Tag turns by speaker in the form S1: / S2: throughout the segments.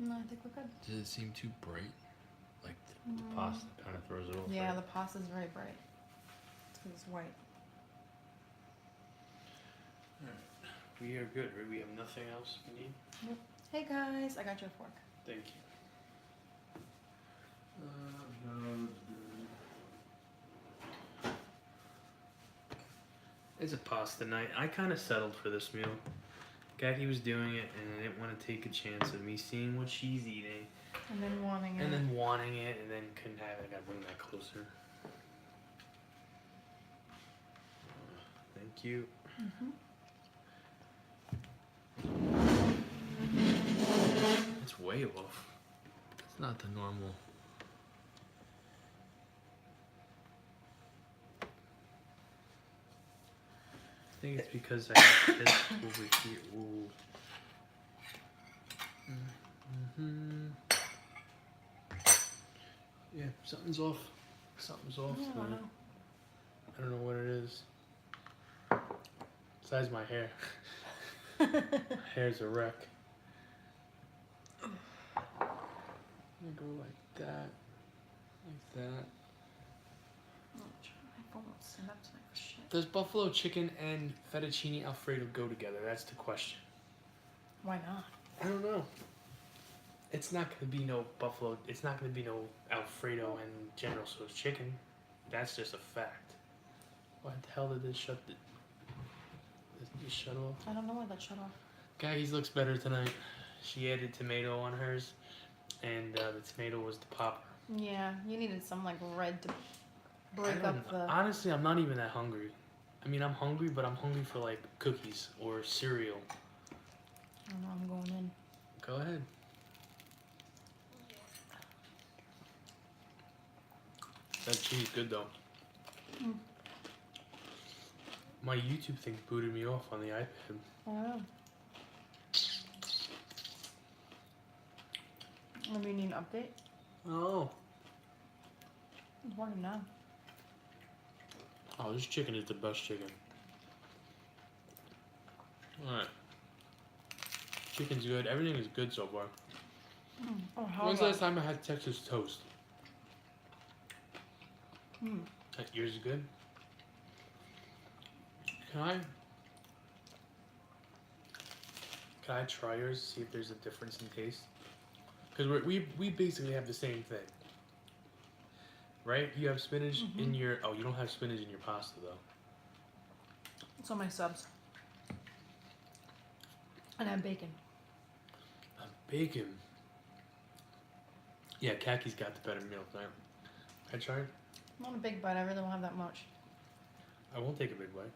S1: No, I think we're good.
S2: Does it seem too bright? Like the pasta kind of throws it off.
S1: Yeah,
S2: right?
S1: the pasta's very bright. It's because it's white.
S2: We are good, right? We have nothing else we need?
S1: Nope. Hey guys, I got your fork.
S2: Thank you. It's a pasta night. I kind of settled for this meal. Khaki was doing it, and I didn't want to take a chance of me seeing what she's eating.
S1: And then wanting it.
S2: And then wanting it, and then couldn't have it. I gotta bring that closer. Thank you. It's way off. It's not the normal. I think it's because I have this over here. Ooh. Yeah, something's off. Something's off.
S1: Yeah, I don't know.
S2: I don't know what it is. Besides my hair. My hair's a wreck. I'm gonna go like that. Like that.
S1: My phone won't stand up tonight for shit.
S2: Does buffalo chicken and fettuccine Alfredo go together? That's the question.
S1: Why not?
S2: I don't know. It's not gonna be no buffalo. It's not gonna be no Alfredo and General Tso's chicken. That's just a fact. Why the hell did this shut? Did this shut off?
S1: I don't know why that shut off.
S2: Gaggy's looks better tonight. She added tomato on hers, and the tomato was the popper.
S1: Yeah, you needed some like red to break up the.
S2: Honestly, I'm not even that hungry. I mean, I'm hungry, but I'm hungry for like cookies or cereal.
S1: I don't know. I'm going in.
S2: Go ahead. That cheese good though. My YouTube thing booted me off on the iPad.
S1: Oh. Maybe you need an update?
S2: Oh.
S1: It's working now.
S2: Oh, this chicken is the best chicken. Alright. Chicken's good. Everything is good so far.
S1: Oh, how
S2: When's the last time I had Texas toast? Yours is good? Can I try yours, see if there's a difference in taste? Because we basically have the same thing. Right? You have spinach in your... Oh, you don't have spinach in your pasta, though.
S1: It's on my subs. And I have bacon.
S2: Bacon. Yeah, Kaki's got the better meal tonight. I tried.
S1: Not a big bite. I really don't have that much.
S2: I won't take a big bite.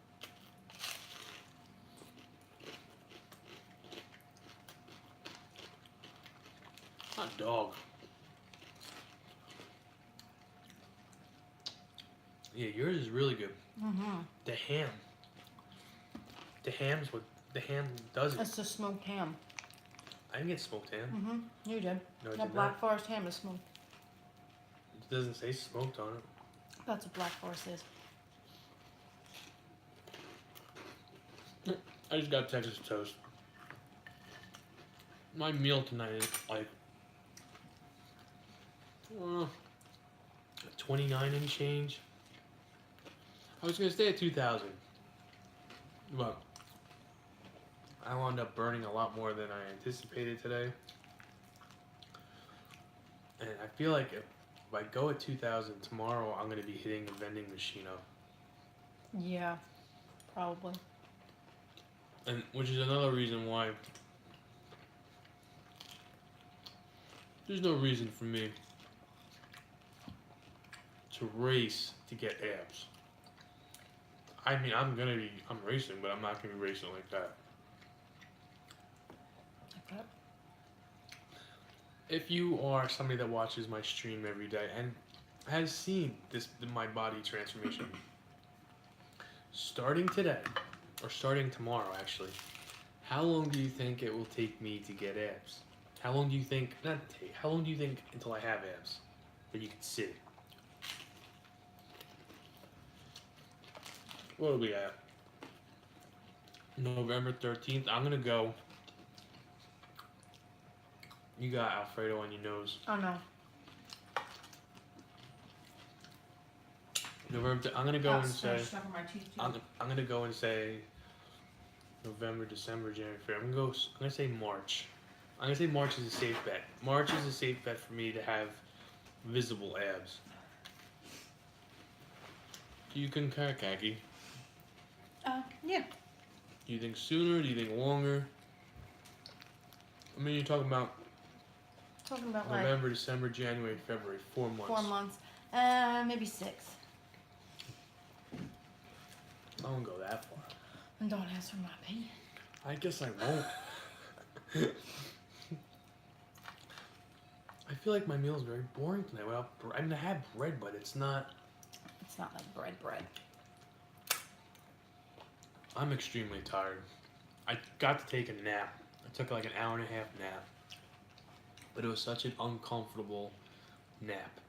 S2: Hot dog. Yeah, yours is really good. The ham. The ham's what the ham does it.
S1: It's just smoked ham.
S2: I didn't get smoked ham.
S1: You did.
S2: No, I
S1: That
S2: did
S1: Black
S2: not.
S1: Forest ham is smoked.
S2: It doesn't say smoked on it.
S1: That's what Black Forest is.
S2: I just got Texas toast. My meal tonight is like 29 and change. I was gonna stay at 2,000, but I wound up burning a lot more than I anticipated today. And I feel like if I go at 2,000 tomorrow, I'm gonna be hitting the vending machine up.
S1: Yeah, probably.
S2: And which is another reason why there's no reason for me to race to get abs. I mean, I'm racing, but I'm not gonna be racing like that.
S1: Like that?
S2: If you are somebody that watches my stream every day and has seen my body transformation, starting today, or starting tomorrow actually, how long do you think it will take me to get abs? How long do you think, how long do you think until I have abs that you can see? What are we at? November 13th. I'm gonna go You got Alfredo on your nose.
S1: Oh no.
S2: November. I'm gonna go and say.
S3: Stuff in my teeth too.
S2: I'm gonna go and say. November, December, January, February. I'm gonna say March. I'm gonna say March is a safe bet. March is a safe bet for me to have visible abs. Do you concur, Kaki?
S1: Yeah.
S2: Do you think sooner? Do you think longer? I mean, you're talking about
S1: Talking about like
S2: November, December, January, February, 4 months.
S1: 4 months. Maybe 6.
S2: I won't go that far.
S1: And don't ask for my opinion.
S2: I guess I won't. I feel like my meal is very boring tonight. Well, I mean, I had bread, but it's not.
S1: It's not like bread.
S2: I'm extremely tired. I got to take a nap. I took like an hour and a half nap. But it was such an uncomfortable nap.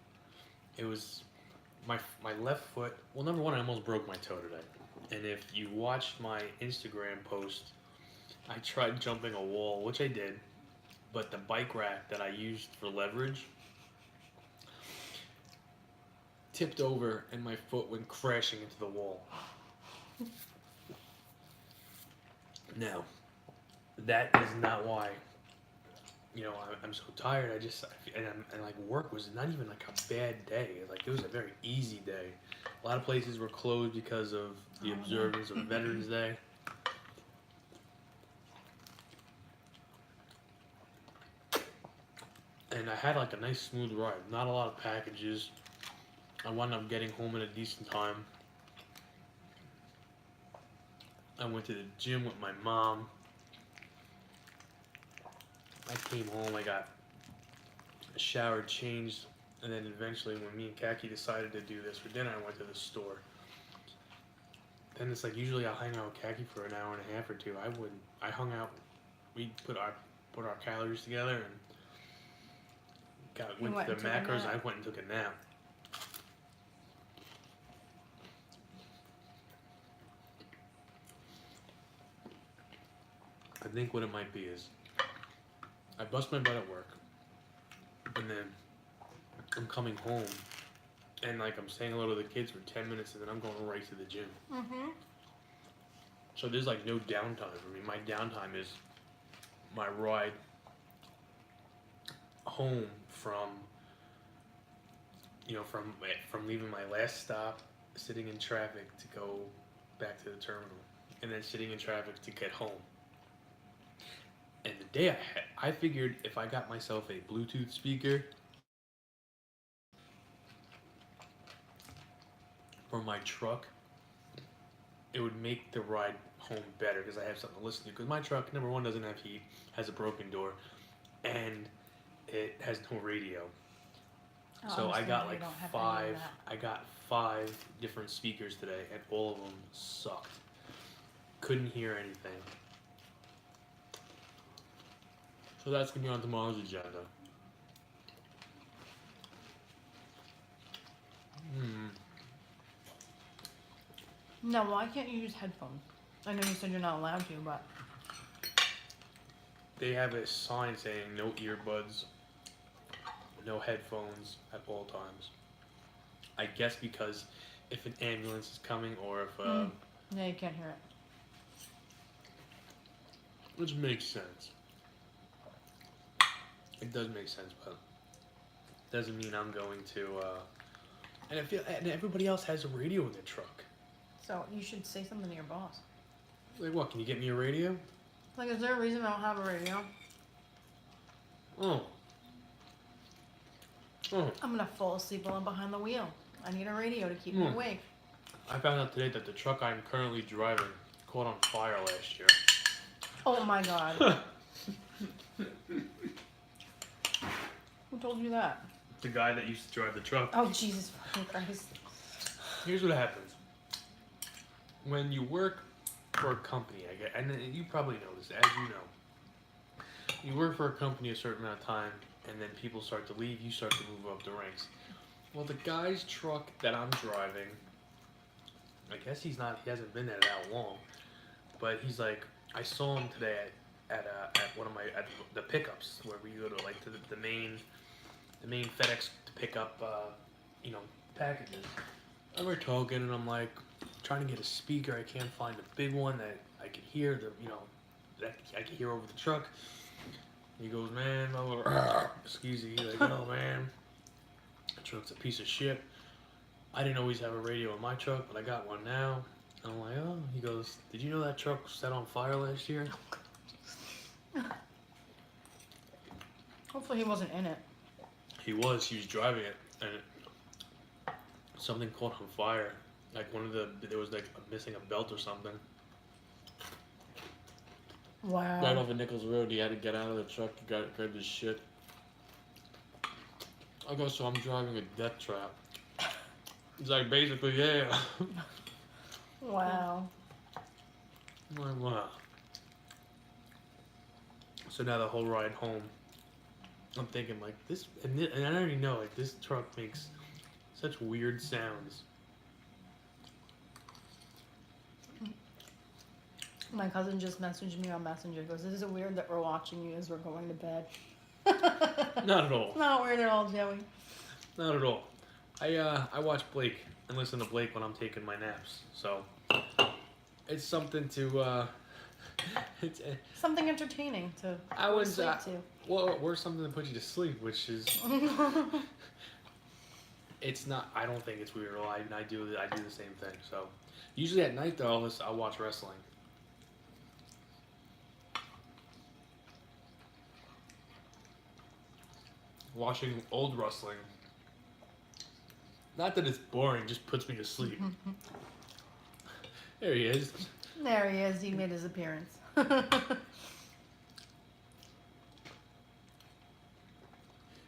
S2: It was my left foot. Well, number one, I almost broke my toe today. And if you watched my Instagram post, I tried jumping a wall, which I did. But the bike rack that I used for leverage tipped over and my foot went crashing into the wall. Now, that is not why, I'm so tired. And like work was not even like a bad day. Like it was a very easy day. A lot of places were closed because of the observance of Veterans Day. And I had like a nice smooth ride. Not a lot of packages. I wound up getting home at a decent time. I went to the gym with my mom. I came home, I got showered, changed, and then eventually when me and Kaki decided to do this for dinner, I went to the store. Then it's like usually I'll hang out with Kaki for an hour and a half or two. I hung out, we put our calories together and went to the macros. I went and took a nap. I think what it might be is I bust my butt at work, and then I'm coming home, and like I'm saying hello to the kids for 10 minutes, and then I'm going right to the gym.
S1: Mm-hmm.
S2: So there's like no downtime for me. My downtime is my ride home from leaving my last stop, sitting in traffic to go back to the terminal, and then sitting in traffic to get home. And the day I figured if I got myself a Bluetooth speaker for my truck, it would make the ride home better because I have something to listen to. Because my truck, number one, doesn't have heat, has a broken door, and it has no radio. So I got like five different speakers today, and all of them sucked. Couldn't hear anything. So that's gonna be on tomorrow's agenda.
S1: No, why can't you use headphones? I know you said you're not allowed to, but
S2: They have a sign saying no earbuds, no headphones at all times. I guess because if an ambulance is coming or if
S1: yeah, you can't hear it.
S2: which makes sense. It does make sense, but doesn't mean I'm going to. And everybody else has a radio in their truck.
S1: So you should say something to your boss.
S2: Like, what? Can you get me a radio?
S1: Like, is there a reason I don't have a radio?
S2: Oh.
S1: I'm gonna fall asleep while I'm behind the wheel. I need a radio to keep me awake.
S2: I found out today that the truck I'm currently driving caught on fire last year.
S1: Oh my god. Who told you that?
S2: The guy that used to drive the truck.
S1: Oh, Jesus fucking Christ.
S2: Here's what happens. When you work for a company, and you probably know this, as you know. You work for a company a certain amount of time, and then people start to leave, you start to move up the ranks. Well, the guy's truck that I'm driving, I guess he hasn't been there that long, but he's like, I saw him today at one of my at the pickups where we go to like to the main FedEx to pick up packages. And we're talking, and I'm like trying to get a speaker. I can't find a big one that I could hear that I could hear over the truck. He goes, man, excuse me. He's like, oh man, the truck's a piece of shit. I didn't always have a radio in my truck, but I got one now. And I'm like, oh. He goes, did you know that truck was set on fire last year?
S1: Hopefully he wasn't in it.
S2: He was driving it, and something caught on fire. Like there was like missing a belt or something.
S1: Wow.
S3: Right off of Nichols Road, he had to get out of the truck, grab his shit. I go, so I'm driving a death trap. He's like, basically, yeah.
S1: Wow.
S2: I'm like, wow. So now the whole ride home, I'm thinking like this, and I already know like this truck makes such weird sounds.
S1: My cousin just messaged me on Messenger. He goes, "Is it weird that we're watching you as we're going to bed?"
S2: Not at all.
S1: Not weird at all, Joey.
S2: Not at all. I watch Blake and listen to Blake when I'm taking my naps. So it's something to it's
S1: Something entertaining to
S2: I was
S1: sleep to.
S2: well, or something to put you to sleep, which is it's not. I don't think it's weird at all. I do the same thing. So usually at night though, I'll watch wrestling. Watching old wrestling. Not that it's boring, just puts me to sleep. There he is.
S1: There he is. He made his appearance.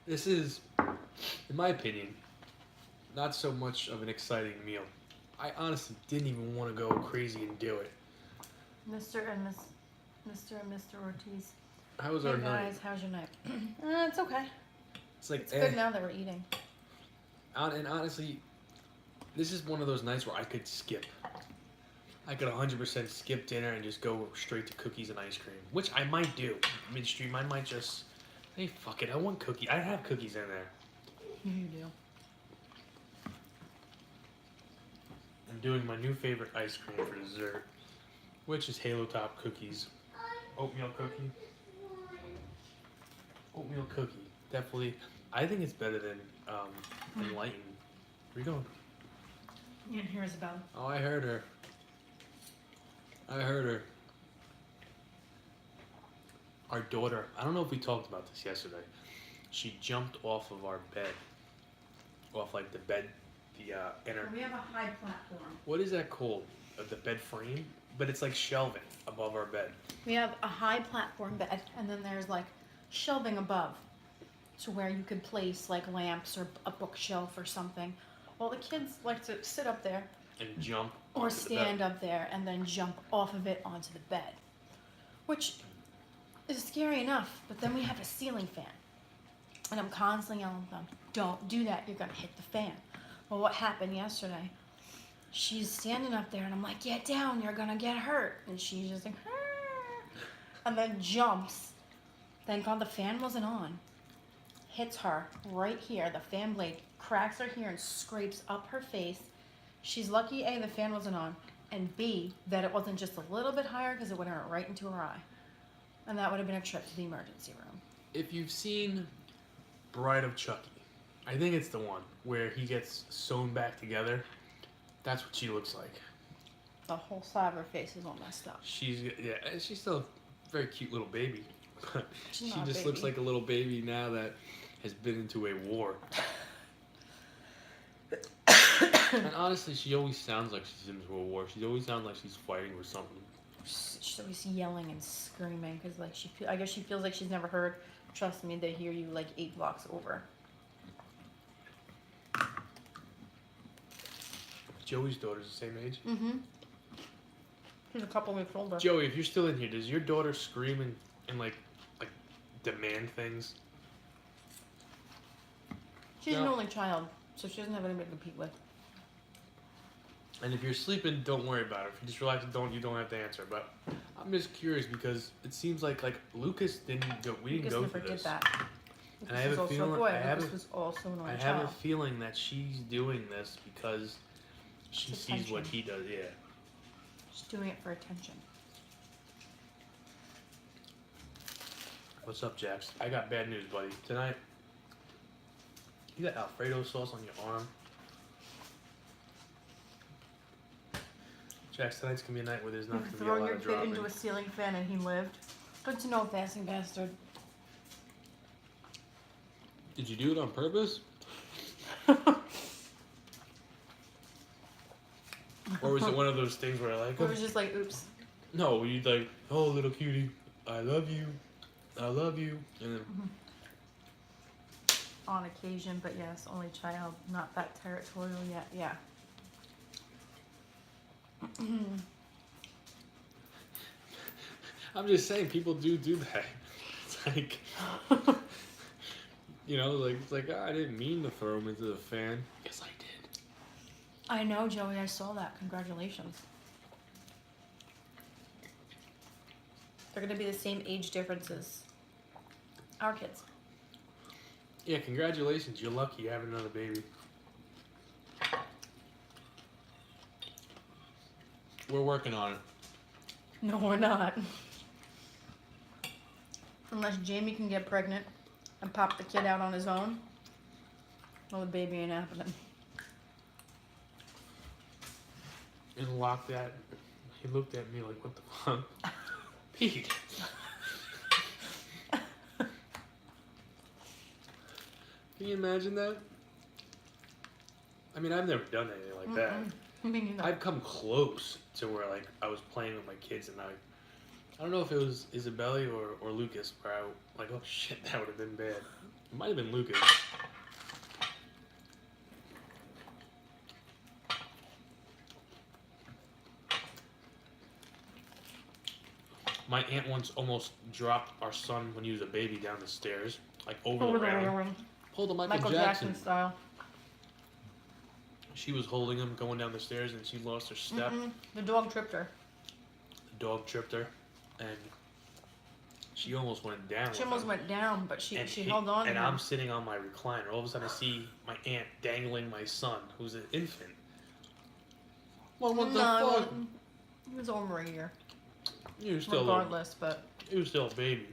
S2: This is, in my opinion, not so much of an exciting meal. I honestly didn't even want to go crazy and do it.
S1: Mr. and Mr. Ortiz.
S2: How was
S1: Hey
S2: our night?
S1: guys, how's your night? It's okay.
S2: It's like,
S1: It's good now that we're eating.
S2: And honestly, this is one of those nights where I could skip. I could 100% skip dinner and just go straight to cookies and ice cream, which I might do midstream. I might just, hey, fuck it, I want cookies. I have cookies in there.
S1: You do.
S2: I'm doing my new favorite ice cream for dessert, which is Halo Top cookies. Oatmeal cookie. Oatmeal cookie. Definitely. I think it's better than Enlightened. Where you going?
S1: You didn't hear Isabel.
S2: Oh, I heard her. Our daughter, I don't know if we talked about this yesterday. She jumped off of our bed. Off like the bed, inner.
S1: We have a high platform.
S2: What is that called? The bed frame? But it's like shelving above our bed.
S1: We have a high platform bed, and then there's like shelving above to where you could place like lamps or a bookshelf or something. Well, the kids like to sit up there
S2: And jump.
S1: or
S2: onto the
S1: stand
S2: bed.
S1: up there and then jump off of it onto the bed, which is scary enough. But then we have a ceiling fan, and I'm constantly yelling at them, "Don't do that, you're gonna hit the fan." Well, what happened yesterday? She's standing up there, and I'm like, "Get down, you're gonna get hurt." And she's just like, "Ah," and then jumps. Thank God the fan wasn't on. Hits her right here. The fan blade cracks her here and scrapes up her face. She's lucky, A, the fan wasn't on, and B, that it wasn't just a little bit higher because it would have went right into her eye. And that would have been a trip to the emergency room.
S2: If you've seen Bride of Chucky, I think it's the one where he gets sewn back together. That's what she looks like.
S1: The whole side of her face is all messed up.
S2: She's still a very cute little baby. But
S1: She's
S2: she
S1: not a
S2: just looks
S1: baby.
S2: like a little baby now that has been into a war. And honestly, she always sounds like she's into a war. She always sounds like she's fighting or something.
S1: She's always yelling and screaming because, like, I guess she feels like she's never heard. Trust me, they hear you like 8 blocks over.
S2: Joey's daughter's the same age.
S1: Mm-hmm. She's a couple weeks older.
S2: Joey, if you're still in here, does your daughter scream and like demand things?
S1: She's an
S2: No.
S1: only child, so she doesn't have anybody to compete with.
S2: And if you're sleeping, don't worry about it. If you just relax, you don't have to answer. But I'm just curious because it seems like Lucas didn't go. We didn't
S1: Lucas
S2: go
S1: never
S2: through
S1: did
S2: this.
S1: that.
S2: And I
S1: Lucas
S2: have
S1: was
S2: a
S1: also
S2: feeling.
S1: a boy.
S2: I have
S1: Lucas
S2: a,
S1: was also an
S2: I
S1: only
S2: have a
S1: child.
S2: feeling that she's doing this because she
S1: It's
S2: sees what
S1: attention.
S2: he does. Yeah.
S1: She's doing it for attention.
S2: What's up, Jax? I got bad news, buddy. Tonight, you got Alfredo sauce on your arm. Jax, tonight's gonna be a night where there's not
S1: You've
S2: gonna be a
S1: thrown
S2: lot
S1: your
S2: of
S1: kid
S2: dropping.
S1: into a ceiling fan and he lived. Good to know, fasting bastard.
S3: Did you do it on purpose?
S2: Or was it one of those things where like,
S1: It was just like, oops.
S2: no, you like, oh little cutie, I love you, and then
S1: On occasion, but yes, only child, not that territorial yet. Yeah.
S3: I'm just saying, people do that. It's like, it's like I didn't mean to throw him into the fan.
S2: yes, I did.
S1: I know, Joey. I saw that. Congratulations. They're gonna be the same age differences. Our kids.
S2: Yeah, congratulations. You're lucky you have another baby.
S3: We're working on it.
S1: No, we're not. Unless Jamie can get pregnant and pop the kid out on his own, well, the baby ain't happening.
S2: And locked that. He looked at me like, what the fuck? Pete. Can you imagine that? I mean, I've never done anything like that.
S1: Me neither.
S2: I've come close to where like I was playing with my kids and I don't know if it was Isabella or Lucas where I like, oh shit, that would have been bad. It might have been Lucas. My aunt once almost dropped our son when he was a baby down the stairs, like over
S1: Over
S2: the
S1: the
S2: railing.
S1: railing.
S3: Pull the
S1: Michael Jackson style.
S2: She was holding him going down the stairs and she lost her step.
S1: The dog tripped her.
S2: The dog tripped her and she almost went down.
S1: She
S2: with
S1: almost
S2: him.
S1: went down, but she
S2: And
S1: held on.
S2: And
S1: to him.
S2: I'm sitting on my recliner. All of a sudden I see my aunt dangling my son, who's an infant.
S3: Well, what the
S1: No,
S3: fuck?
S1: it was over a year.
S2: He was still
S1: Regardless, but
S2: he was still a baby.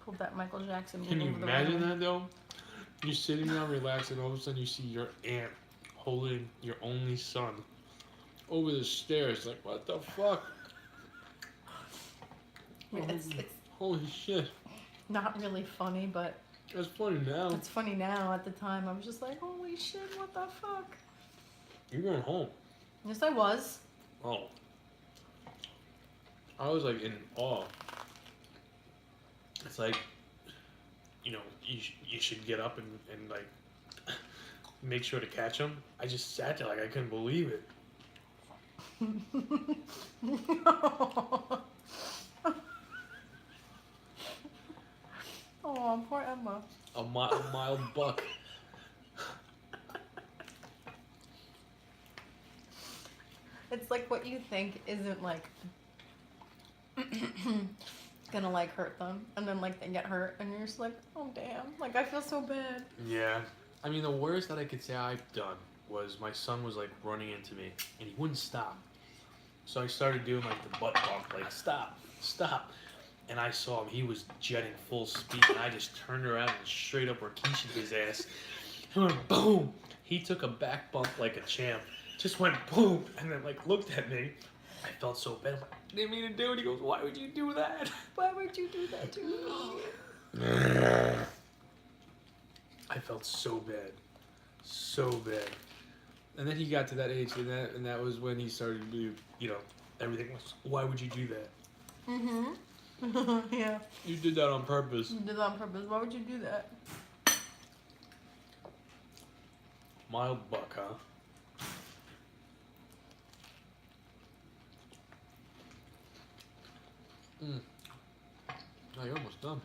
S1: pulled that Michael Jackson.
S3: Can
S1: move
S3: you
S1: over the
S3: imagine
S1: railing.
S3: that though? You're sitting down relaxing, all of a sudden you see your aunt holding your only son over the stairs. Like, what the fuck?
S1: I mean, it's
S3: Holy shit.
S1: not really funny, but
S3: That's funny now.
S1: it's funny now. At the time, I was just like, holy shit, what the fuck?
S3: You're going home.
S1: Yes, I was.
S3: Oh. I was like in awe.
S2: It's like, you should get up and like make sure to catch him. I just sat there like I couldn't believe it.
S1: Oh, poor Emma.
S3: A mild buck.
S1: It's like what you think isn't like gonna like hurt them, and then like they get hurt, and you're just like, oh damn, like I feel so bad.
S2: Yeah. I mean, the worst that I could say I've done was my son was like running into me and he wouldn't stop. So I started doing like the butt bump, like stop, stop. And I saw him, he was jetting full speed and I just turned around and straight up Rakishi'd his ass. He went boom. He took a back bump like a champ. Just went boom and then like looked at me. I felt so bad. I'm like, I didn't mean to do it. He goes, why would you do that?
S1: Why would you do that to me?
S2: I felt so bad. So bad. And then he got to that age and that was when he started to be, everything was, why would you do that?
S1: Yeah.
S3: You did that on purpose.
S1: You did that on purpose. Why would you do that?
S2: Mild buck, huh?
S3: Oh, you're almost done.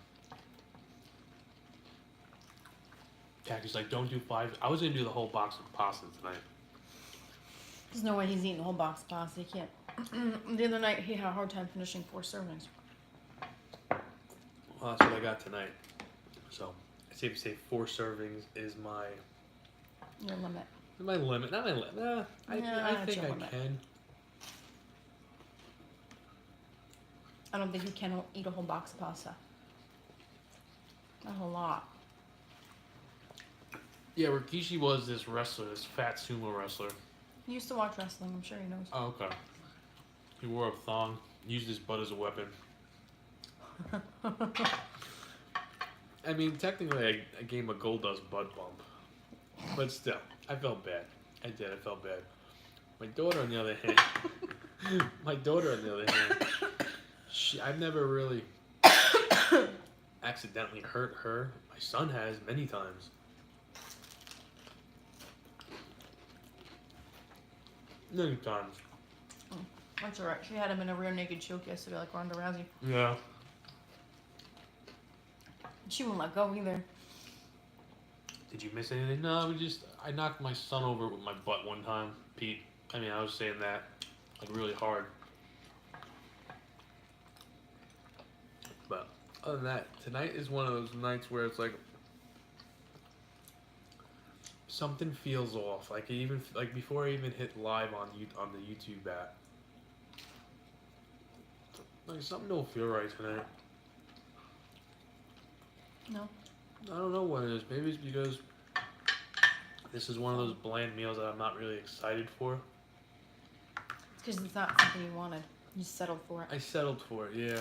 S2: Kaki's like, don't do 5. I was gonna do the whole box of pasta tonight.
S1: There's no way he's eating a whole box of pasta. He can't. The other night, he had a hard time finishing 4 servings.
S2: Well, that's what I got tonight. So, I'd say if you say 4 servings is
S1: Your limit.
S2: my limit. Not my limit. I
S1: that's
S2: think
S1: your
S2: I
S1: limit.
S2: can.
S1: I don't think you can eat a whole box of pasta. That's a lot.
S2: Yeah, Rikishi was this wrestler, this fat sumo wrestler.
S1: He used to watch wrestling. I'm sure he knows.
S2: Oh, okay. He wore a thong, used his butt as a weapon. I mean, technically, I gave him a Goldust butt bump. But still, I felt bad. I did, I felt bad. My daughter, on the other hand, I've never really accidentally hurt her. My son has many times. Many times.
S1: That's alright. She had him in a rear naked choke yesterday, like Ronda Rousey.
S2: Yeah.
S1: She wouldn't let go either.
S2: Did you miss anything? No, I knocked my son over with my butt one time, Pete. I mean, I was saying that, like, really hard. But, other than that, tonight is one of those nights where it's like, something feels off. Like, before I even hit live on the YouTube app. Like, something don't feel right tonight.
S1: No.
S2: I don't know what it is. Maybe it's because this is one of those bland meals that I'm not really excited for.
S1: It's because it's not something you wanted. You settled for it.
S2: I settled for it, yeah.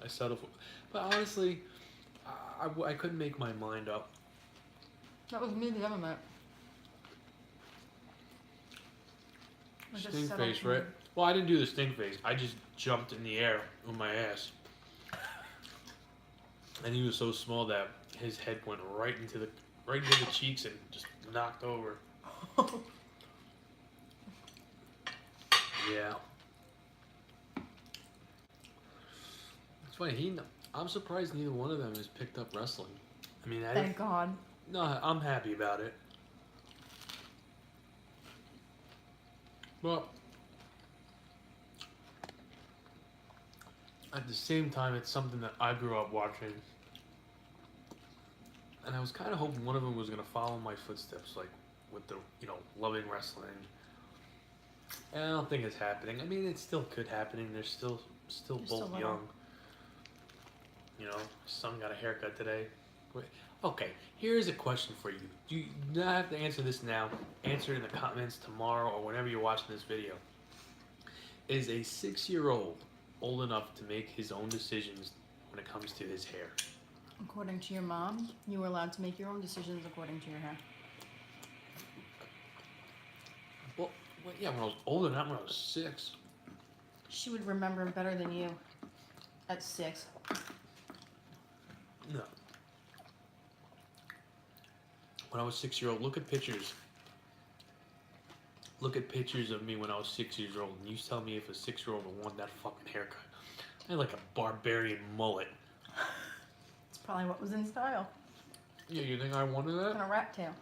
S2: I settled for it. But honestly, I couldn't make my mind up.
S1: That was me the other night. I just
S2: Stink
S1: settled
S2: face,
S1: for
S2: right?
S1: it.
S2: Well, I didn't do the stink face. I just jumped in the air with my ass. And he was so small that his head went right into the cheeks and just knocked over. Yeah. It's funny. I'm surprised neither one of them has picked up wrestling. I mean,
S1: Thank God.
S2: no, I'm happy about it. But at the same time, it's something that I grew up watching. And I was kind of hoping one of them was going to follow my footsteps, like with the, loving wrestling. And I don't think it's happening. I mean, it still could happen. They're still
S1: They're
S2: both
S1: still little.
S2: young. Son got a haircut today. Wait, okay, here's a question for you. You don't have to answer this now. Answer it in the comments tomorrow or whenever you're watching this video. Is a 6-year-old old enough to make his own decisions when it comes to his hair?
S1: According to your mom, you were allowed to make your own decisions according to your hair.
S2: Well, yeah, when I was older, not when I was 6.
S1: She would remember better than you at 6.
S2: No. When I was 6-year-old, look at pictures. Look at pictures of me when I was 6 years old, and you tell me if a 6-year-old would want that fucking haircut. I had like a barbarian mullet.
S1: It's probably what was in style.
S2: Yeah, you think I wanted that?
S1: And a rat tail.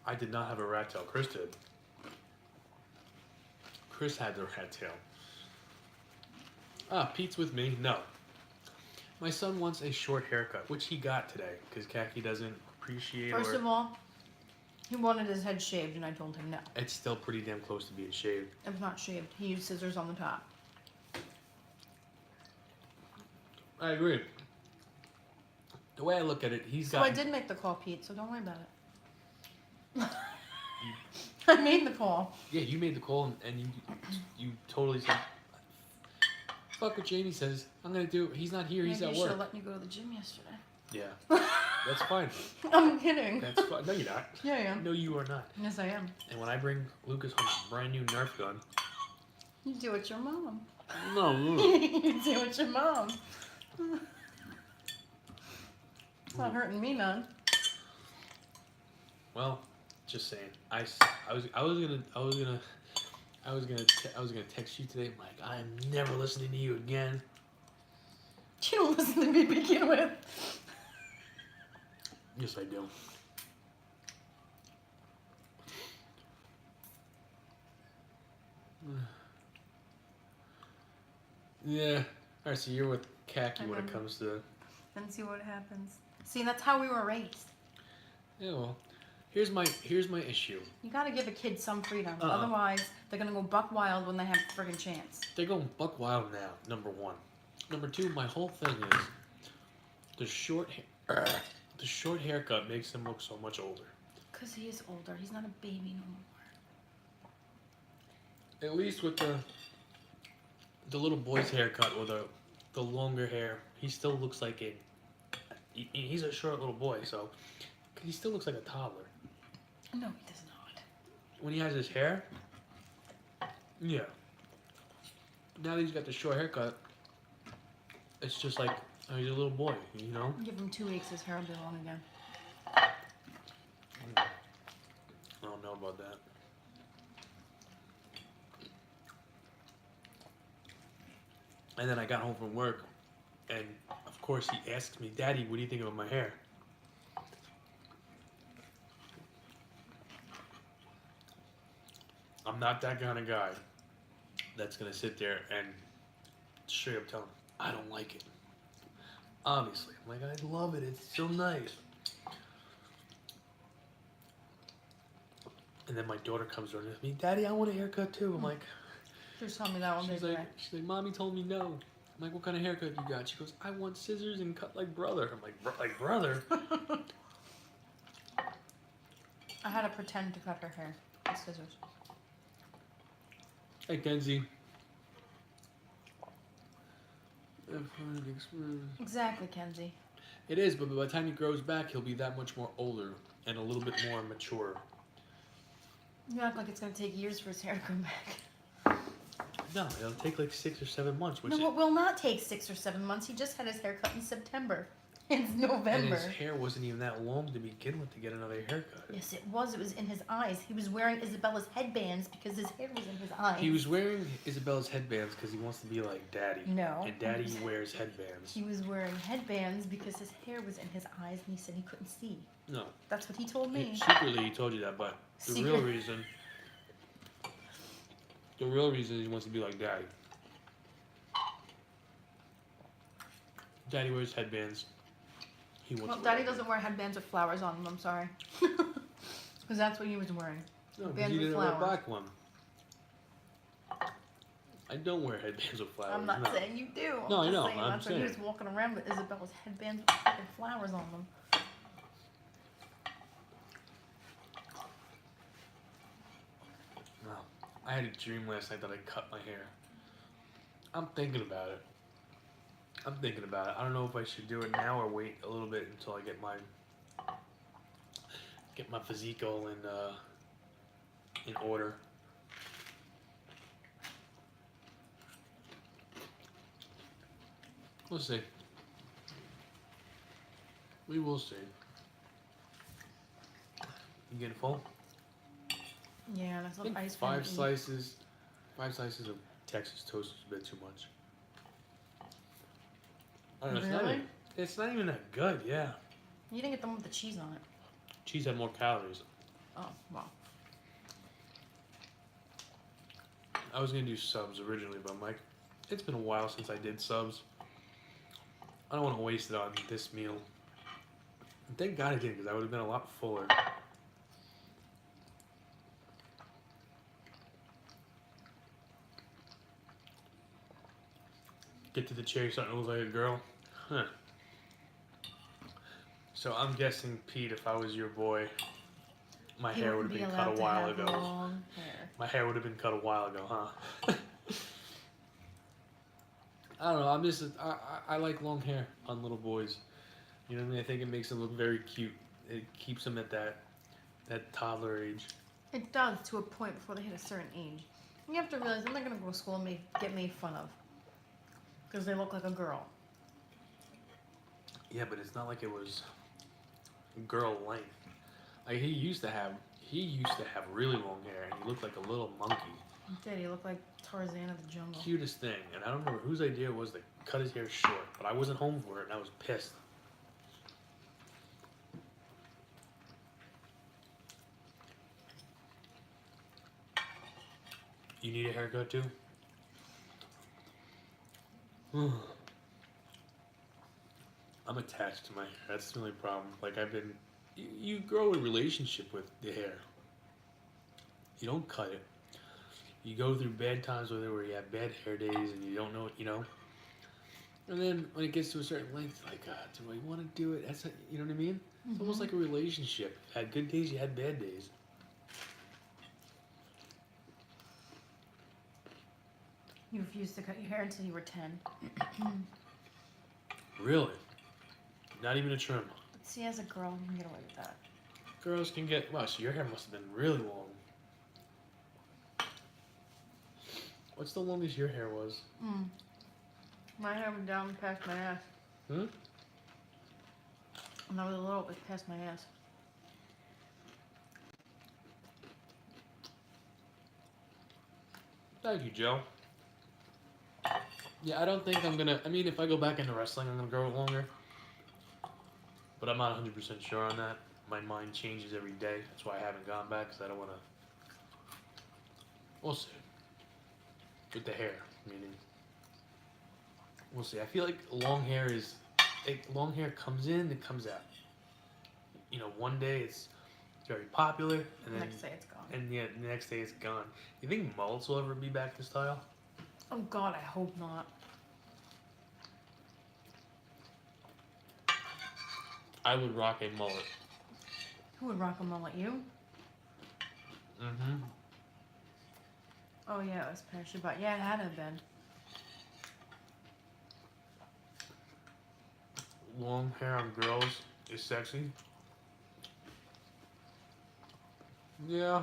S2: I did not have a rat tail. Chris did. Chris had the rat tail. Pete's with me. No. My son wants a short haircut, which he got today, because Kaki doesn't appreciate
S1: First of all, he wanted his head shaved, and I told him no.
S2: It's still pretty damn close to being shaved.
S1: It was not shaved. He used scissors on the top.
S2: I agree. The way I look at it, he's
S1: So
S2: got...
S1: I did make the call, Pete, so don't worry about it. I made the call.
S2: Yeah, you made the call, and you totally said, fuck what Jamie says. I'm going to do it. He's not here. He's
S1: Maybe
S2: at
S1: you should have
S2: work.
S1: let me go to the gym yesterday.
S2: Yeah. That's fine.
S1: I'm kidding.
S2: That's fine. No, you're not.
S1: Yeah, I am.
S2: No, you are not.
S1: Yes, I am.
S2: And when I bring Lucas home a brand new Nerf gun...
S1: You do it your mom.
S2: No.
S1: You do it your mom. It's not hurting me none.
S2: Well, just saying. I was gonna text you today. I'm like, I am never listening to you again.
S1: You don't listen to me begin with.
S3: Yes, I do. Yeah. All right, so you're with khaki when it comes to.
S1: Then see what happens. See, that's how we were raised.
S3: Yeah, well, here's my issue.
S1: You gotta give a kid some freedom.
S3: Uh-uh.
S1: Otherwise, they're gonna go buck wild when they have a friggin' chance.
S3: They're going buck wild now. Number one. Number two, my whole thing is the short haircut makes him look so much older.
S1: Cause he is older. He's not a baby no more.
S3: At least with the little boy's haircut or the longer hair, he still looks like he's a short little boy, so he still looks like a toddler.
S1: No, he does not.
S3: When he has his hair, yeah. Now that he's got the short haircut, it's just like he's a little boy, you know?
S1: Give him 2 weeks, his hair will be long again.
S3: I don't know about that. And then I got home from work, and of course he asks me, "Daddy, what do you think about my hair?" I'm not that kind of guy that's gonna sit there and straight up tell him, "I don't like it." Obviously, I'm like, "I love it. It's so nice." And then my daughter comes running with me, "Daddy, I want a haircut too." I'm like,
S1: Just tell me that one day.
S3: she's like, "Mommy told me no." I'm like, "What kind of haircut you got?" She goes, "I want scissors and cut like brother." I'm like, like brother?
S1: I had to pretend to cut her hair with scissors.
S3: Hey, Kenzie.
S1: Exactly, Kenzie.
S3: It is, but by the time he grows back, he'll be that much more older and a little bit more mature.
S1: You act like it's gonna take years for his hair to come back.
S3: No, it'll take like 6 or 7 months. Which
S1: No, it will not take 6 or 7 months. He just had his hair cut in September. It's
S3: and
S1: November.
S3: his hair wasn't even that long to begin with to get another haircut.
S1: Yes, it was. It was in his eyes. He was wearing Isabella's headbands because his hair was in his eyes.
S3: He was wearing Isabella's headbands because he wants to be like Daddy.
S1: No.
S3: And Daddy wears headbands.
S1: He was wearing headbands because his hair was in his eyes and he said he couldn't see.
S3: No.
S1: That's what he told me.
S3: Secretly, he told you that, but the real reason he wants to be like Daddy. Daddy wears headbands. He wants
S1: Well,
S3: to
S1: Daddy
S3: wear
S1: doesn't wear headbands with flowers on them. I'm sorry. Because that's what he was wearing.
S3: No, because
S1: Bands
S3: he
S1: with
S3: didn't wear a
S1: flowers.
S3: black one. I don't wear headbands with flowers.
S1: I'm not
S3: no.
S1: saying you do.
S3: No, I
S1: just
S3: know,
S1: saying
S3: I'm
S1: that's what he was
S3: saying.
S1: walking around with Isabella's headbands with fucking flowers on them.
S3: No. I had a dream last night that I cut my hair. I'm thinking about it. I don't know if I should do it now or wait a little bit until I get my physique all in order. We'll see. We will see. You getting full?
S1: Yeah, that's
S3: I
S1: what
S3: think
S1: ice cream.
S3: five slices of Texas toast is a bit too much. I don't know,
S1: Really?
S3: it's not even that good, yeah.
S1: You didn't get the one with the cheese on it.
S3: Cheese had more calories.
S1: Oh, wow.
S3: I was gonna do subs originally, but I'm like, it's been a while since I did subs. I don't want to waste it on this meal. And thank God I didn't, because I would have been a lot fuller. Get to the chair, starting to look like a girl. Huh. So I'm guessing, Pete, if I was your boy, my
S1: He
S3: hair would
S1: wouldn't
S3: have
S1: be
S3: been cut
S1: allowed
S3: a while
S1: to have
S3: ago.
S1: long hair.
S3: My hair would have been cut a while ago, huh? I don't know. I'm just I like long hair on little boys. You know what I mean? I think it makes them look very cute. It keeps them at that toddler age.
S1: It does to a point before they hit a certain age. You have to realize they're not gonna go to school and get made fun of because they look like a girl.
S3: Yeah, but it's not like it was girl length. Like he used to have really long hair, and he looked like a little monkey.
S1: Did he look like Tarzan of the jungle?
S3: Cutest thing, and I don't remember whose idea it was to cut his hair short, but I wasn't home for it, and I was pissed. You need a haircut too? I'm attached to my hair. That's the only problem. Like you grow a relationship with the hair. You don't cut it. You go through bad times with it where you have bad hair days and you don't know what, And then when it gets to a certain length, like, do I want to do it? You know what I mean? It's almost like a relationship. You had good days, you had bad days.
S1: You refused to cut your hair until you were 10.
S3: Really? Not even a trim.
S1: But see, as a girl, you can get away with that.
S3: Girls can get, wow, so your hair must have been really long. What's the longest your hair was?
S1: My hair went down past my ass. When I was a little bit past my ass.
S3: Thank you, Joe. Yeah, I don't think I'm gonna, if I go back into wrestling, I'm gonna grow it longer. But I'm not 100% sure on that. My mind changes every day. That's why I haven't gone back, because I don't want to. We'll see. With the hair, meaning. We'll see. I feel like long hair comes in, it comes out. One day it's very popular, and then
S1: Next day it's gone.
S3: And yeah, the next day it's gone. You think mullets will ever be back to style?
S1: Oh God, I hope not.
S3: I would rock a mullet.
S1: Who would rock a mullet? You?
S3: Mm-hmm.
S1: Oh yeah, it was parachute butt. Yeah, it had to have been.
S3: Long hair on girls is sexy. Yeah.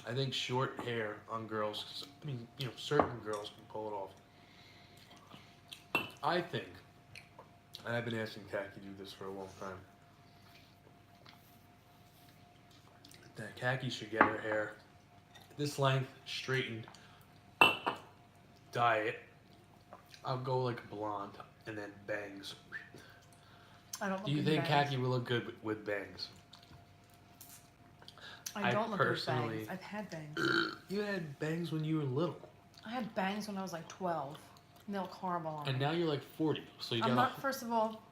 S3: I think short hair on girls, certain girls can pull it off. I think, and I've been asking Kat to do this for a long time, that Khaki should get her hair this length, straightened, dye it. I'll go like blonde and then bangs.
S1: I don't look
S3: Do you
S1: good
S3: think
S1: bangs.
S3: Khaki will look good with bangs?
S1: I don't look good with
S3: personally-
S1: bangs. I've had bangs.
S3: You had bangs when you were little,
S1: I had bangs when I was like 12. And they look horrible on
S3: and
S1: me.
S3: now you're like 40. So you
S1: I'm
S3: got.
S1: not, first of all,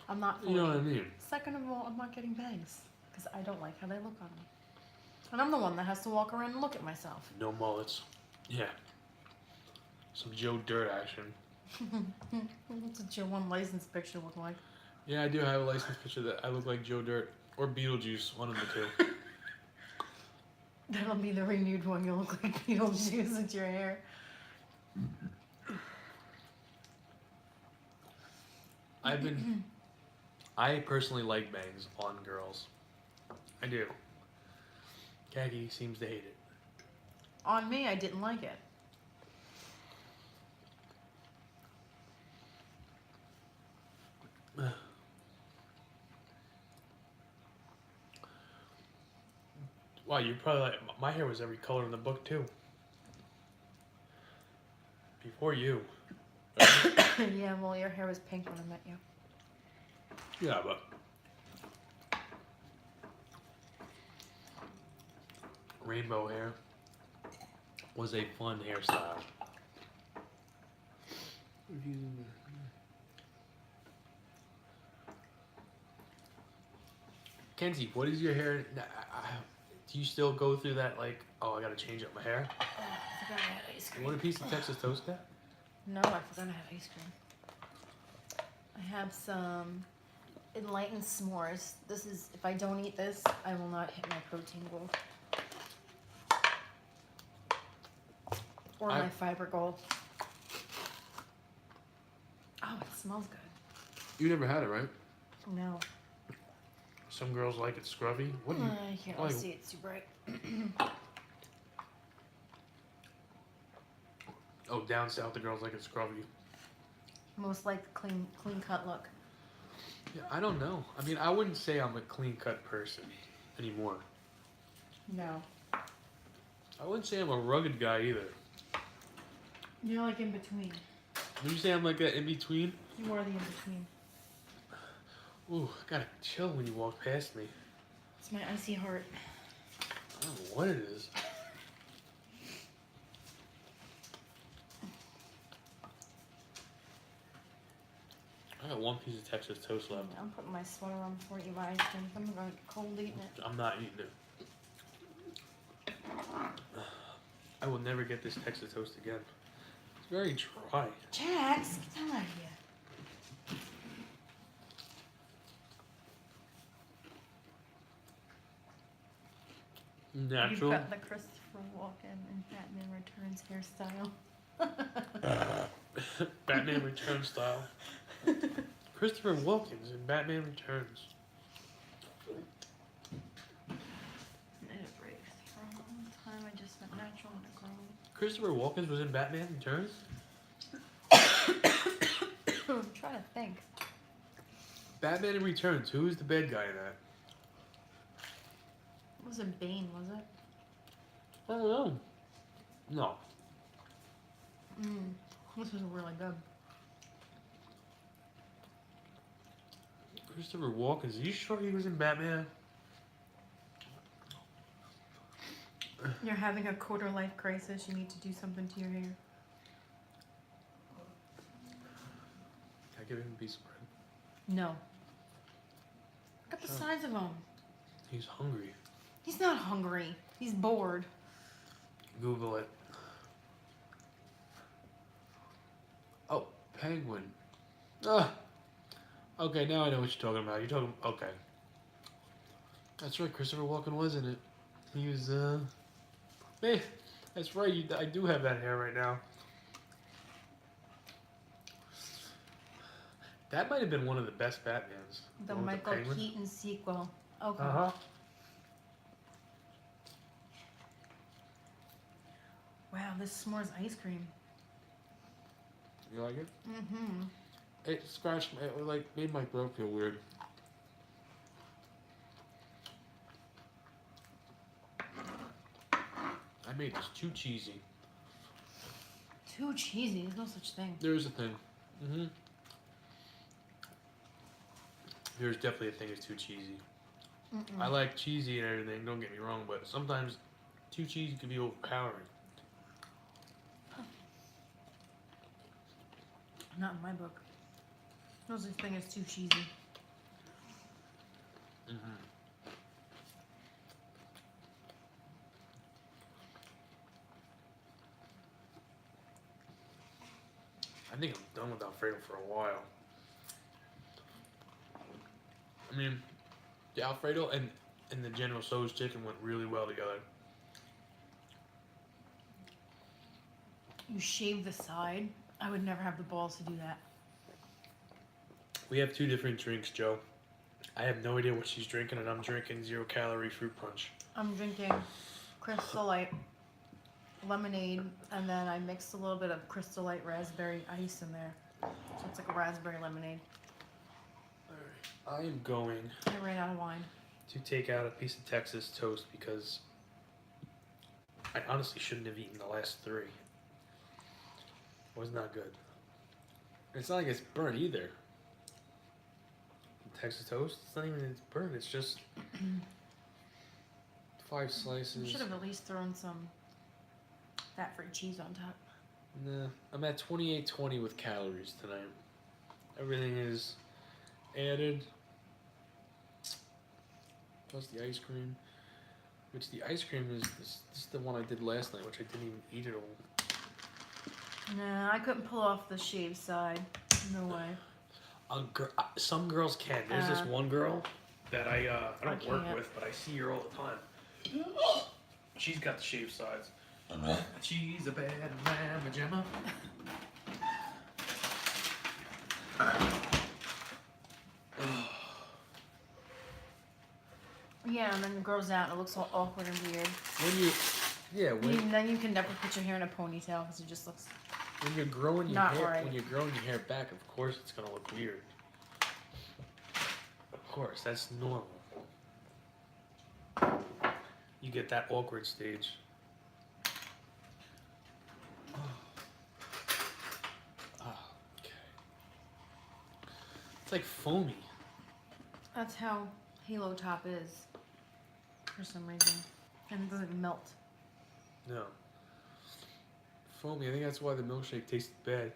S1: I'm not 40.
S3: You know what I mean?
S1: Second of all, I'm not getting bangs. Because I don't like how they look on me. And I'm the one that has to walk around and look at myself.
S3: No mullets. Yeah. Some Joe Dirt action.
S1: What's a Joe one license picture look like?
S3: Yeah, I do have a license picture that I look like Joe Dirt or Beetlejuice, one of the two.
S1: That'll be the renewed one. You'll look like Beetlejuice with your hair.
S3: I personally like bangs on girls. I do. Khaki seems to hate it.
S1: On me, I didn't like it.
S3: Wow, you're probably like, my hair was every color in the book too. Before you.
S1: Yeah, well, your hair was pink when I met you.
S3: Yeah, but rainbow hair was a fun hairstyle. Kenzie, what is your hair? Do you still go through that, like, oh, I gotta change up my hair?
S1: Oh, I forgot I had ice
S3: You
S1: cream.
S3: want a piece of Texas toast, Cat?
S1: No, I forgot I had ice cream. I have some enlightened s'mores. This is, if I don't eat this, I will not hit my protein goal. Or my fiber goal. Oh, it smells good.
S3: You never had it, right?
S1: No.
S3: Some girls like it scruffy. What do you?
S1: Here,
S3: why-
S1: let's see. It's too bright.
S3: Oh, down south the girls like it scruffy.
S1: Most like the clean cut look.
S3: Yeah, I don't know. I mean, I wouldn't say I'm a clean cut person anymore.
S1: No.
S3: I wouldn't say I'm a rugged guy either.
S1: You're like in between.
S3: Would you say I'm like that in between?
S1: You are the in between.
S3: Ooh, I gotta chill when you walk past me.
S1: It's my icy heart.
S3: I don't know what it is. I got one piece of Texas toast left.
S1: I'm putting my sweater on before I eat my ice cream. I'm going to cold eating it.
S3: I'm not eating it. I will never get this Texas toast again. It's very dry.
S1: Jax, get the hell out of here.
S3: Natural.
S1: You've got the Christopher Walken and Batman Returns hairstyle.
S3: Batman Returns style. Christopher Walken's in Batman Returns.
S1: It breaks. For a long time, I just went natural and it grown.
S3: Christopher Walken was in Batman Returns?
S1: I'm trying to think.
S3: Batman Returns. Who is the bad guy in that?
S1: It wasn't Bane, was it?
S3: I don't know. No.
S1: This was really good.
S3: Christopher Walken. Are you sure he was in Batman?
S1: You're having a quarter life crisis. You need to do something to your hair.
S3: Can I give him a piece of bread?
S1: No. Look at the size of him.
S3: He's hungry.
S1: He's not hungry. He's bored.
S3: Google it. Oh, penguin. Ah. Okay, now I know what you're talking about. You're talking. Okay. That's right. Christopher Walken was in it. He was. Man, that's right. I do have that hair right now. That might have been one of the best Batmans.
S1: The
S3: One with
S1: Michael
S3: penguin.
S1: Keaton sequel. Okay.
S3: Uh-huh.
S1: Wow, this s'mores ice cream.
S3: You like it?
S1: Mm-hmm.
S3: It scratched my, it like made my throat feel weird. I made this too cheesy.
S1: Too cheesy. There's no such thing.
S3: There is a thing. Mm-hmm. There's definitely a thing that's too cheesy.
S1: Mm-mm.
S3: I like cheesy and everything, don't get me wrong, but sometimes too cheesy can be overpowering.
S1: Not in my book. No such thing as too cheesy.
S3: Mm-hmm. I think I'm done with Alfredo for a while. I mean, the Alfredo and the General Tso's chicken went really well together.
S1: You shave the side. I would never have the balls to do that.
S3: We have two different drinks, Joe. I have no idea what she's drinking, and I'm drinking 0-calorie fruit punch.
S1: I'm drinking Crystal Light lemonade, and then I mixed a little bit of Crystal Light raspberry ice in there. So it's like a raspberry lemonade.
S3: I am going
S1: I ran out of wine.
S3: to take out a piece of Texas toast because I honestly shouldn't have eaten the last three. It was not good. It's not like it's burnt either. Texas toast, it's not even it's burnt, it's just 5 slices.
S1: You should have at least thrown some fat-free cheese on top.
S3: Nah, I'm at 2820 with calories tonight. Everything is added. Plus the ice cream. Which the ice cream is this is the one I did last night, which I didn't even eat at all.
S1: Nah, I couldn't pull off the shaved side. No way.
S3: Some girls can. There's this one girl that I don't work
S1: can't.
S3: with, but I see her all the time. She's got the shaved sides. She's a bad mamma jamma.
S1: Yeah, and then it grows out and it looks all awkward and weird.
S3: When
S1: You can never put your hair in a ponytail because it just looks...
S3: when you're growing your
S1: Not
S3: hair,
S1: right.
S3: when you're growing your hair back, of course it's gonna look weird. Of course, that's normal. You get that awkward stage. Okay. It's like foamy.
S1: That's how Halo Top is, for some reason. And it doesn't melt.
S3: No. Foamy. I think that's why the milkshake tasted bad.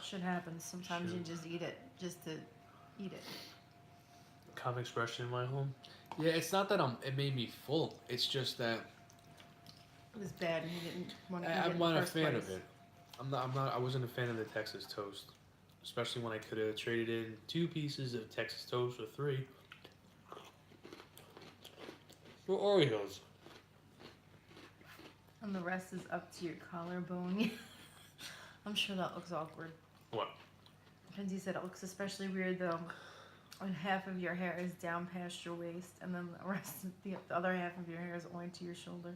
S1: Shit happens. Sometimes you
S3: Shoot.
S1: just eat it just to eat it.
S3: Common expression in my home. Yeah, it's not that it made me full. It's just that
S1: It was bad and you didn't want to eat it
S3: I'm
S1: in
S3: not
S1: the
S3: a
S1: first
S3: fan
S1: place.
S3: of it. I wasn't a fan of the Texas toast. Especially when I could have traded in 2 pieces of Texas toast or 3 for Oreos.
S1: And the rest is up to your collarbone. I'm sure that looks awkward.
S3: What?
S1: Kenzie said it looks especially weird though when half of your hair is down past your waist and then the rest of the other half of your hair is only to your shoulder.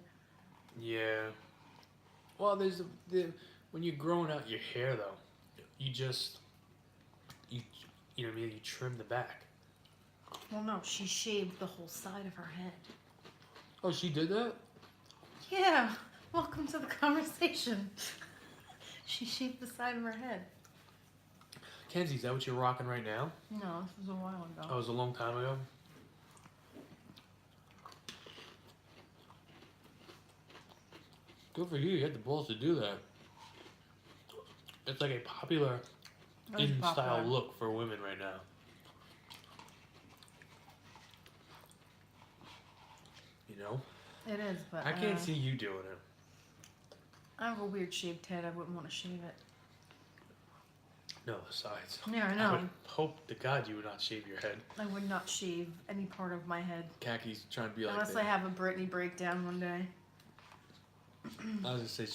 S3: Yeah. Well, there's when you're growing out your hair though, you just you know what I mean, you trim the back.
S1: Well, no, she shaved the whole side of her head.
S3: Oh, she did that?
S1: Yeah, welcome to the conversation. She shaved the side of her head.
S3: Kenzie, is that what you're rocking right now?
S1: No, this was a while
S3: Oh,
S1: ago.
S3: it was a long time ago. Good for you. You had the balls to do that. It's like a popular
S1: That was
S3: in-style
S1: popular.
S3: look for women right now. You know?
S1: It is, but
S3: I can't see you doing it.
S1: I have a weird shaved head. I wouldn't want to shave it.
S3: No, the sides.
S1: Yeah, I
S3: I
S1: know.
S3: would hope to God you would not shave your head.
S1: I would not shave any part of my head
S3: Kaki's trying to be like
S1: unless
S3: that.
S1: I have a Britney breakdown one day.
S3: I was gonna say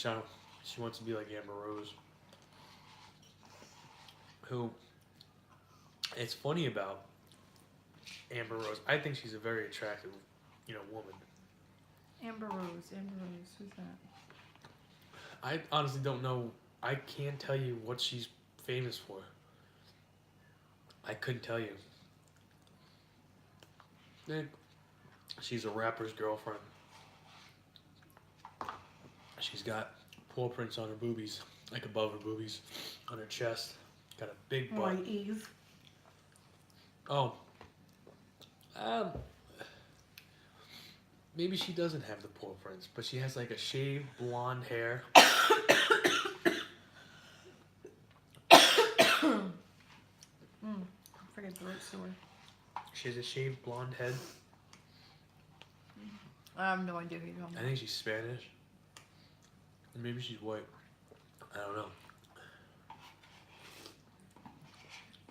S3: she wants to be like Amber Rose. Who it's funny about Amber Rose. I think she's a very attractive, woman.
S1: Amber Rose, who's that?
S3: I honestly don't know. I can't tell you what she's famous for. I couldn't tell you. She's a rapper's girlfriend. She's got paw prints on her boobies, like above her boobies, on her chest. Got a big butt.
S1: White Eve.
S3: Oh. Maybe she doesn't have the paw prints, but she has like a shaved blonde hair.
S1: Forget the right story.
S3: She has a shaved blonde head.
S1: I have no idea who you're talking
S3: I
S1: about.
S3: think she's Spanish. And maybe she's white. I don't know.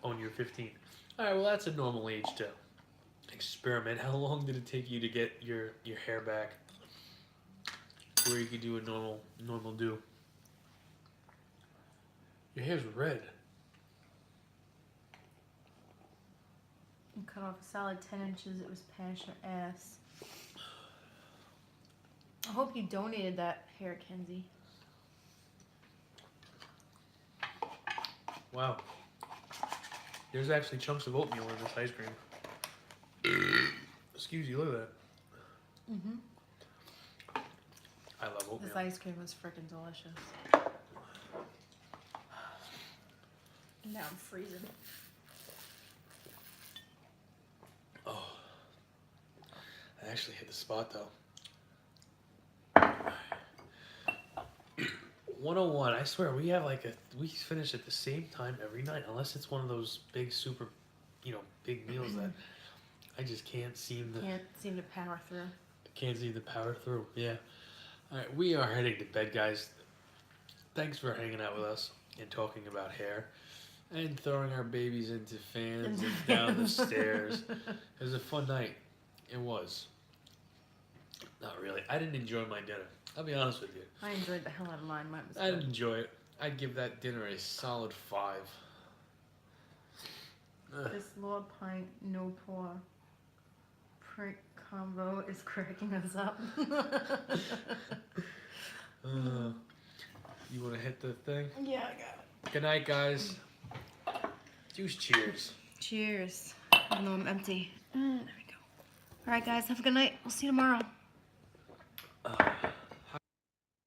S3: Oh, and you're 15. Alright, well that's a normal age to experiment. How long did it take you to get your hair back where you could do a normal do? Your hair's red.
S1: You cut off a solid 10 inches. It was past your ass. I hope you donated that hair, Kenzie.
S3: Wow. There's actually chunks of oatmeal in this ice cream. Excuse you, look at that.
S1: Mm-hmm.
S3: I love oatmeal.
S1: This ice cream was freaking delicious. Now I'm freezing.
S3: Oh. I actually hit the spot though. 101, I swear we finish at the same time every night, unless it's one of those big super, big meals that I just can't seem to
S1: power through.
S3: Can't seem to power through. Yeah. All right, we are heading to bed, guys. Thanks for hanging out with us and talking about hair and throwing our babies into fans and down the stairs. It was a fun night. It was. Not really. I didn't enjoy my dinner. I'll be honest with you.
S1: I enjoyed the hell out of mine. Mine was
S3: I
S1: good.
S3: didn't enjoy it. I'd give that dinner a solid 5.
S1: This Lord Pint no pour prick combo is cracking us up.
S3: You want to hit the thing?
S1: Yeah, I got it.
S3: Good night, guys. Juice cheers.
S1: Cheers. Even though I'm empty. There we go. All right, guys. Have a good night. We'll see you tomorrow.